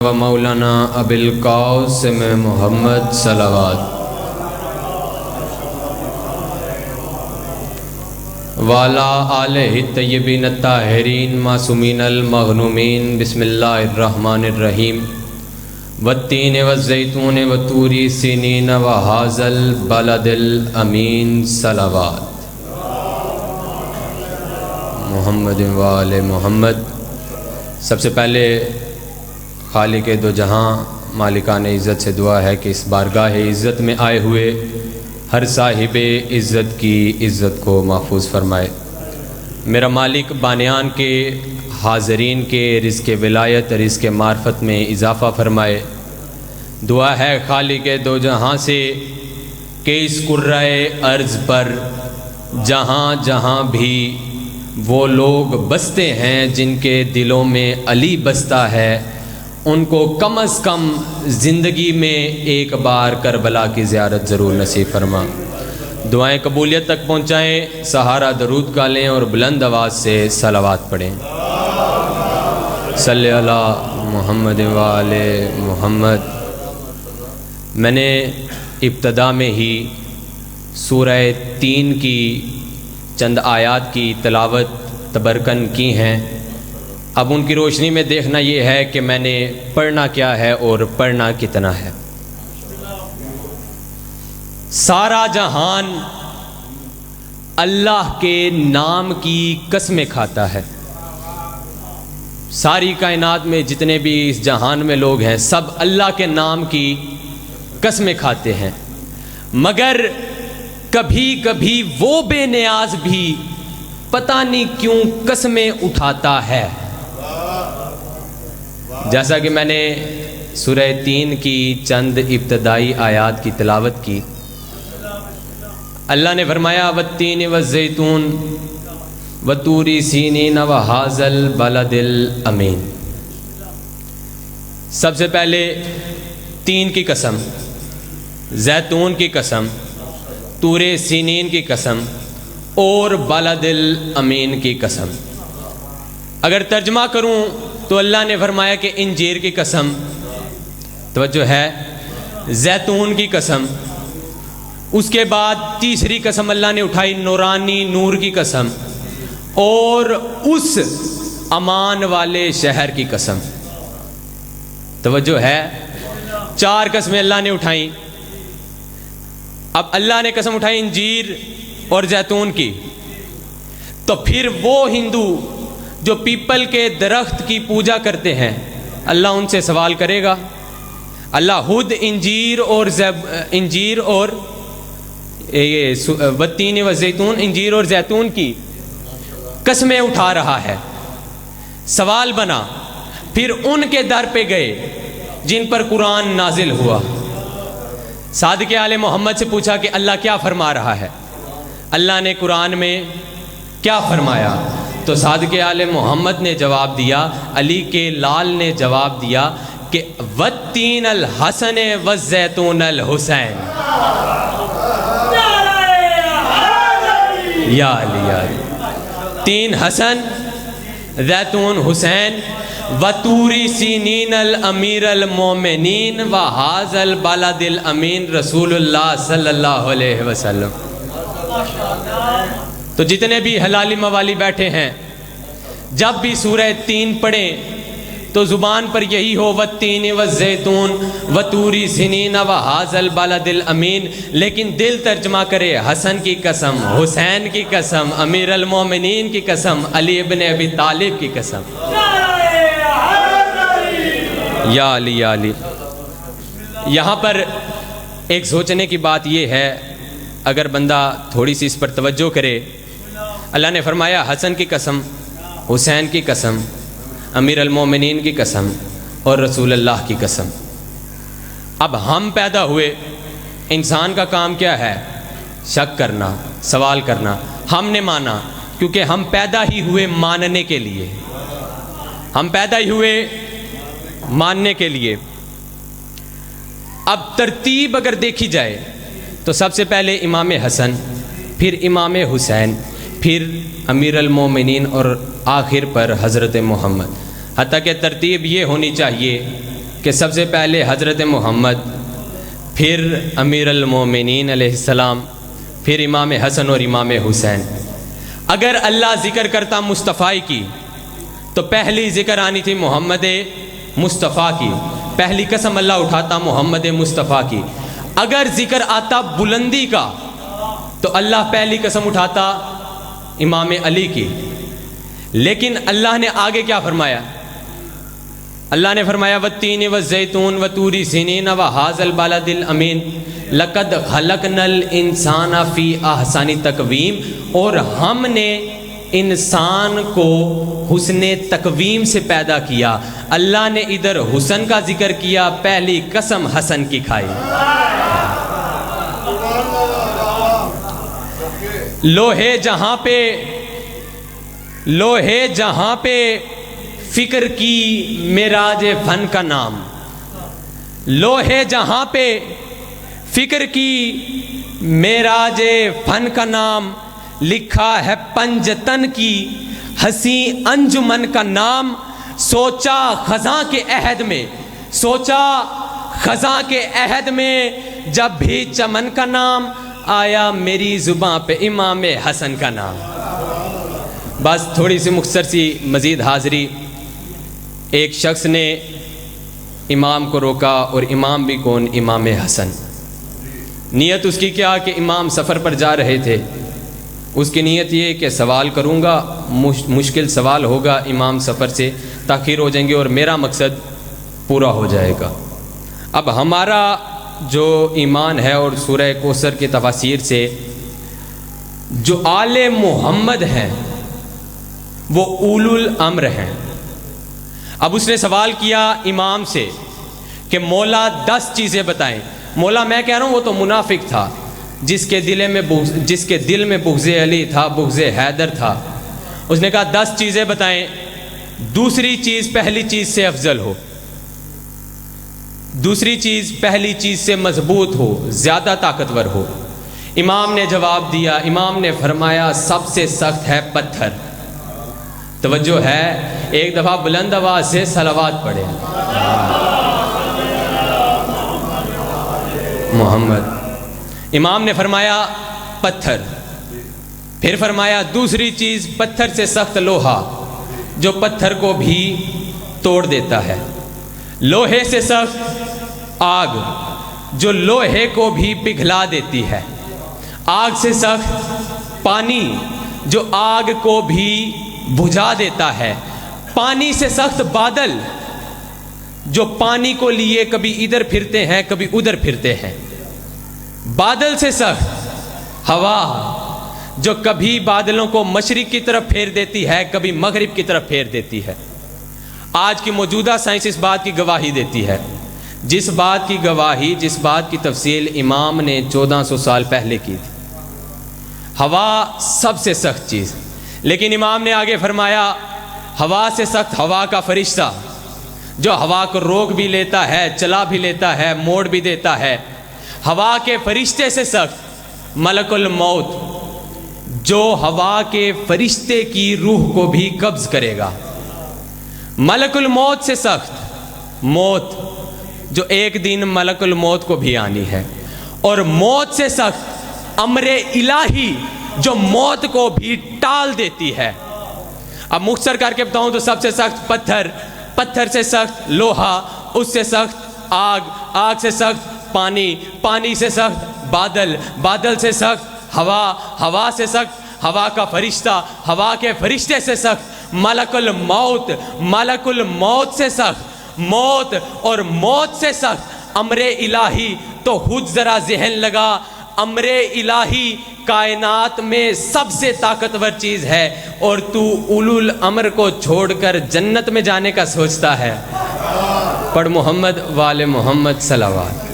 و مولانا ابوالقاسم محمد صلوات والا آلہ الطیبین الطاہرین معصومین المغنومین بسم اللہ الرحمن الرحیم والتین والزیتون وطور سینین وہذا البلد الامین صلوات محمد وآل محمد۔ سب سے پہلے خالق دو جہاں مالکان عزت سے دعا ہے کہ اس بارگاہ عزت میں آئے ہوئے ہر صاحب عزت کی عزت کو محفوظ فرمائے۔ میرا مالک بانیان کے حاضرین کے رزق ولایت رزق معرفت میں اضافہ فرمائے۔ دعا ہے خالق دو جہاں سے کہ اس کرۂ ارض پر جہاں جہاں بھی وہ لوگ بستے ہیں جن کے دلوں میں علی بستا ہے، ان کو کم از کم زندگی میں ایک بار کربلا کی زیارت ضرور نصیب فرما۔ دعائیں قبولیت تک پہنچائیں، سہارا درود کا لیں اور بلند آواز سے صلوات پڑھیں۔ صلی اللہ محمد وآل محمد۔ میں نے ابتدا میں ہی سورہ 3 کی چند آیات کی تلاوت تبرکن کی ہیں۔ اب ان کی روشنی میں دیکھنا یہ ہے کہ میں نے پڑھنا کیا ہے اور پڑھنا کتنا ہے۔ سارا جہان اللہ کے نام کی قسمیں کھاتا ہے۔ ساری کائنات میں جتنے بھی اس جہان میں لوگ ہیں سب اللہ کے نام کی قسمیں کھاتے ہیں، مگر کبھی کبھی وہ بے نیاز بھی پتہ نہیں کیوں قسمیں اٹھاتا ہے۔ جیسا کہ میں نے سورہ 3 کی چند ابتدائی آیات کی تلاوت کی، اللہ نے فرمایا والتین والزیتون وطور سینین وہذا البلد الامین۔ سب سے پہلے 3 کی قسم، زیتون کی قسم، طور سینین کی قسم اور بلد الامین کی قسم۔ اگر ترجمہ کروں تو اللہ نے فرمایا کہ انجیر کی قسم، توجہ ہے، زیتون کی قسم، اس کے بعد تیسری قسم اللہ نے اٹھائی نورانی نور کی قسم اور اس امان والے شہر کی قسم۔ توجہ ہے، 4 قسمیں اللہ نے اٹھائیں۔ اب اللہ نے قسم اٹھائی انجیر اور زیتون کی، تو پھر وہ ہندو جو پیپل کے درخت کی پوجا کرتے ہیں اللہ ان سے سوال کرے گا۔ اللہ خود انجیر اور والتین والزیتون، انجیر اور زیتون کی قسمیں اٹھا رہا ہے۔ سوال بنا، پھر ان کے در پہ گئے جن پر قرآن نازل ہوا۔ صادق آل محمد سے پوچھا کہ اللہ کیا فرما رہا ہے، اللہ نے قرآن میں کیا فرمایا؟ تو صادق آل محمد نے جواب دیا، علی کے لال نے جواب دیا کہ والتین الحسن والزیتون الحسین۔ یا علی یا علی، 3 حسن زیتون حسین وطور سینین الامیر المومنین وہذا البلد الامین رسول اللہ صلی اللہ علیہ وسلم۔ تو جتنے بھی حلالی موالی بیٹھے ہیں جب بھی سورہ 3 پڑھیں تو زبان پر یہی ہو والتین والزیتون وطور سینین وہذا البلد الامین، لیکن دل ترجمہ کرے حسن کی قسم، حسین کی قسم، امیر المومنین کی قسم، علی ابن ابی طالب کی قسم۔ یا علی یا علی۔ یہاں پر ایک سوچنے کی بات یہ ہے، اگر بندہ تھوڑی سی اس پر توجہ کرے، اللہ نے فرمایا حسن کی قسم، حسین کی قسم، امیر المومنین کی قسم اور رسول اللہ کی قسم۔ اب ہم پیدا ہوئے، انسان کا کام کیا ہے؟ شک کرنا، سوال کرنا۔ ہم نے مانا کیونکہ ہم پیدا ہی ہوئے ماننے کے لیے، ہم پیدا ہی ہوئے ماننے کے لیے۔ اب ترتیب اگر دیکھی جائے تو سب سے پہلے امام حسن، پھر امام حسین، پھر امیر المومنین اور آخر پر حضرت محمد۔ حتیٰ کہ ترتیب یہ ہونی چاہیے کہ سب سے پہلے حضرت محمد، پھر امیر المومنین علیہ السلام، پھر امام حسن اور امام حسین۔ اگر اللہ ذکر کرتا مصطفیٰ کی تو پہلی ذکر آنی تھی محمد مصطفیٰ کی، پہلی قسم اللہ اٹھاتا محمد مصطفیٰ کی۔ اگر ذکر آتا بلندی کا تو اللہ پہلی قسم اٹھاتا امام علی کی۔ لیکن اللہ نے آگے کیا فرمایا؟ اللہ نے فرمایا والتین والزیتون وطور سینین وہذا البلد الامین لقد خلقنا الانسان فی احسن تقویم، اور ہم نے انسان کو حسن تقویم سے پیدا کیا۔ اللہ نے ادھر حسن کا ذکر کیا، پہلی قسم حسن کی کھائی۔ لوہے جہاں پہ فکر کی معراج فن کا نام، لوہے جہاں پہ فکر کی معراج فن کا نام، لکھا ہے پنجتن کی حسین انجمن کا نام۔ سوچا خزاں کے عہد میں جب بھی چمن کا نام، آیا میری زباں پہ امام حسن کا نام۔ بس تھوڑی سی مختصر سی مزید حاضری۔ ایک شخص نے امام کو روکا، اور امام بھی کون؟ امام حسن۔ نیت اس کی کیا کہ امام سفر پر جا رہے تھے، اس کی نیت یہ کہ سوال کروں گا، مشکل سوال ہوگا، امام سفر سے تاخیر ہو جائیں گے اور میرا مقصد پورا ہو جائے گا۔ اب ہمارا جو ایمان ہے اور سورہ کوثر کے تفاسیر سے جو آل محمد ہیں وہ اولو الامر ہیں۔ اب اس نے سوال کیا امام سے کہ مولا 10 چیزیں بتائیں۔ مولا میں کہہ رہا ہوں وہ تو منافق تھا، جس کے دل میں بغض علی تھا، بغض حیدر تھا۔ اس نے کہا 10 چیزیں بتائیں، دوسری چیز پہلی چیز سے افضل ہو، دوسری چیز پہلی چیز سے مضبوط ہو، زیادہ طاقتور ہو۔ امام نے جواب دیا، امام نے فرمایا سب سے سخت ہے پتھر۔ توجہ ہے، ایک دفعہ بلند آواز سے صلوات پڑھے محمد۔ امام نے فرمایا پتھر، پھر فرمایا دوسری چیز پتھر سے سخت لوہا جو پتھر کو بھی توڑ دیتا ہے، لوہے سے سخت آگ جو لوہے کو بھی پگھلا دیتی ہے، آگ سے سخت پانی جو آگ کو بھی بجھا دیتا ہے، پانی سے سخت بادل جو پانی کو لیے کبھی ادھر پھرتے ہیں کبھی ادھر پھرتے ہیں، بادل سے سخت ہوا جو کبھی بادلوں کو مشرق کی طرف پھیر دیتی ہے کبھی مغرب کی طرف پھیر دیتی ہے۔ آج کی موجودہ سائنس اس بات کی گواہی دیتی ہے، جس بات کی تفصیل امام نے 1400 سال پہلے کی تھی۔ ہوا سب سے سخت چیز، لیکن امام نے آگے فرمایا ہوا سے سخت ہوا کا فرشتہ جو ہوا کو روک بھی لیتا ہے، چلا بھی لیتا ہے، موڑ بھی دیتا ہے۔ ہوا کے فرشتے سے سخت ملک الموت جو ہوا کے فرشتے کی روح کو بھی قبض کرے گا۔ ملک الموت سے سخت موت جو ایک دن ملک الموت کو بھی آنی ہے، اور موت سے سخت امر الہی جو موت کو بھی ٹال دیتی ہے۔ اب مختصر کر کے بتاؤں تو سب سے سخت پتھر، پتھر سے سخت لوہا، اس سے سخت آگ، آگ سے سخت پانی، پانی سے سخت بادل، بادل سے سخت ہوا، ہوا سے سخت ہوا کا فرشتہ، ہوا کے فرشتے سے سخت ملک الموت، ملک الموت سے سخت موت، اور موت سے سخت امر الہی۔ تو خود ذرا ذہن لگا، امر الہی کائنات میں سب سے طاقتور چیز ہے، اور تو اولو الامر کو چھوڑ کر جنت میں جانے کا سوچتا ہے۔ پڑھ محمد وآل محمد صلوات۔